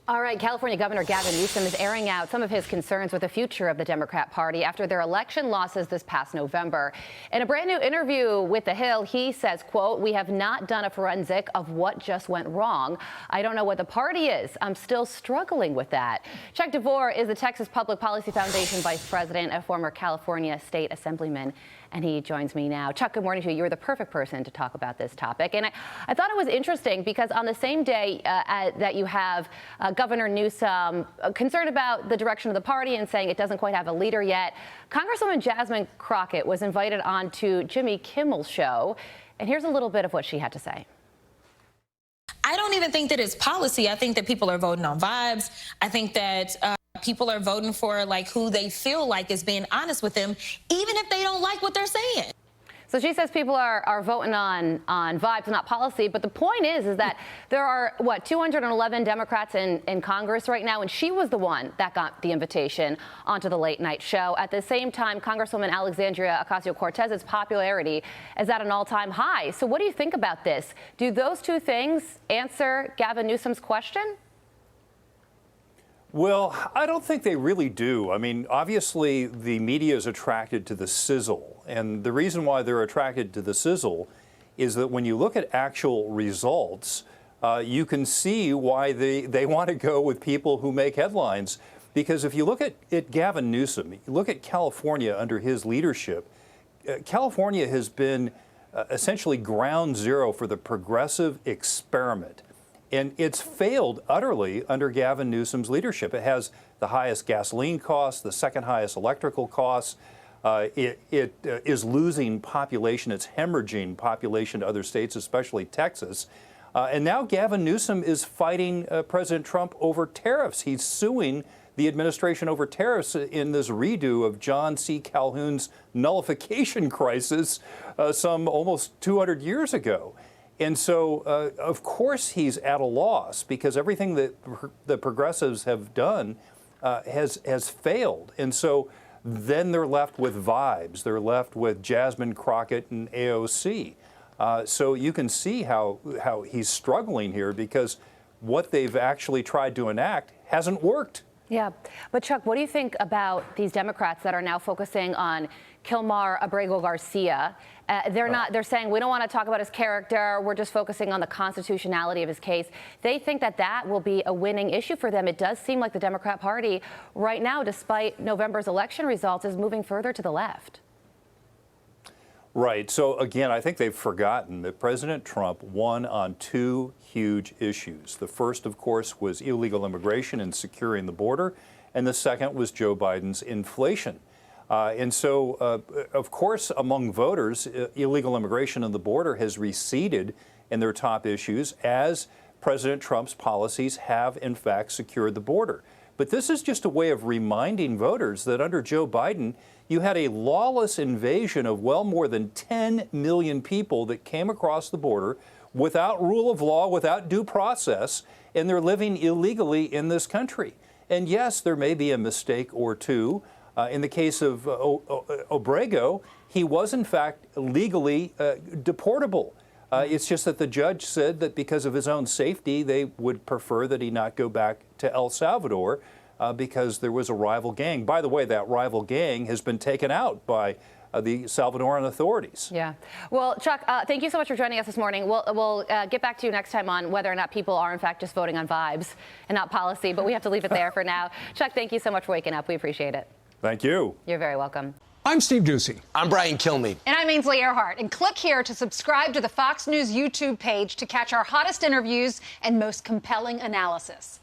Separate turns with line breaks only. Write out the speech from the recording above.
All right, California Governor Gavin Newsom is airing out some of his concerns with the future of the Democrat Party after their election losses this past November. In a brand new interview with The Hill, he says, quote, "We have not done a forensic of what just went wrong. I don't know what the party is. I'm still struggling with that." Chuck DeVore is the Texas Public Policy Foundation Vice President, a former California State Assemblyman, and he joins me now. Chuck, good morning to you. You're the perfect person to talk about this topic. And I thought it was interesting because on the same day that you have Governor Newsom concerned about the direction of the party and saying it doesn't quite have a leader yet, Congresswoman Jasmine Crockett was invited onto Jimmy Kimmel's show. And here's a little bit of what she had to say.
I don't even think that it's policy. I think that people are voting on vibes. I think that people are voting for like who they feel like is being honest with them, even if they don't like what they're saying.
So she says people are voting on vibes, not policy. But the point is that there are, 211 Democrats in Congress right now. And she was the one that got the invitation onto the late night show. At the same time, Congresswoman Alexandria Ocasio-Cortez's popularity is at an all-time high. So what do you think about this? Do those two things answer Gavin Newsom's question?
Well, I don't think they really do. I mean, obviously, the media is attracted to the sizzle. And the reason why they're attracted to the sizzle is that when you look at actual results, you can see why they want to go with people who make headlines. Because if you look at Gavin Newsom, you look at California under his leadership, California has been essentially ground zero for the progressive experiment. And it's failed utterly under Gavin Newsom's leadership. It has the highest gasoline costs, the second highest electrical costs. It is losing population. It's hemorrhaging population to other states, especially Texas. And now Gavin Newsom is fighting President Trump over tariffs. He's suing the administration over tariffs in this redo of John C. Calhoun's nullification crisis some almost 200 years ago. And so, of course, he's at a loss because everything that the progressives have done has failed. And so then they're left with vibes. They're left with Jasmine Crockett and AOC. So you can see how he's struggling here because what they've actually tried to enact hasn't worked.
Yeah. But, Chuck, what do you think about these Democrats that are now focusing on Kilmar Abrego Garcia? They're saying we don't want to talk about his character. We're just focusing on the constitutionality of his case. They think that will be a winning issue for them. It does seem like the Democrat Party right now, despite November's election results, is moving further to the left.
Right. So, again, I think they've forgotten that President Trump won on two huge issues. The first, of course, was illegal immigration and securing the border. And the second was Joe Biden's inflation. And so, of course, among voters, illegal immigration and the border has receded in their top issues as President Trump's policies have, in fact, secured the border. But this is just a way of reminding voters that under Joe Biden, you had a lawless invasion of well more than 10 million people that came across the border without rule of law, without due process, and they're living illegally in this country. And yes, there may be a mistake or two. In the case of Abrego, he was, in fact, legally deportable. It's just that the judge said that because of his own safety, they would prefer that he not go back to El Salvador because there was a rival gang. By the way, that rival gang has been taken out by the Salvadoran authorities.
Yeah. Well, Chuck, thank you so much for joining us this morning. We'll get back to you next time on whether or not people are, in fact, just voting on vibes and not policy. But we have to leave it there for now. Chuck, thank you so much for waking up. We appreciate it.
Thank you.
You're very welcome.
I'm Steve Doocy.
I'm Brian Kilmeade.
And I'm Ainsley Earhart. And click here to subscribe to the Fox News YouTube page to catch our hottest interviews and most compelling analysis.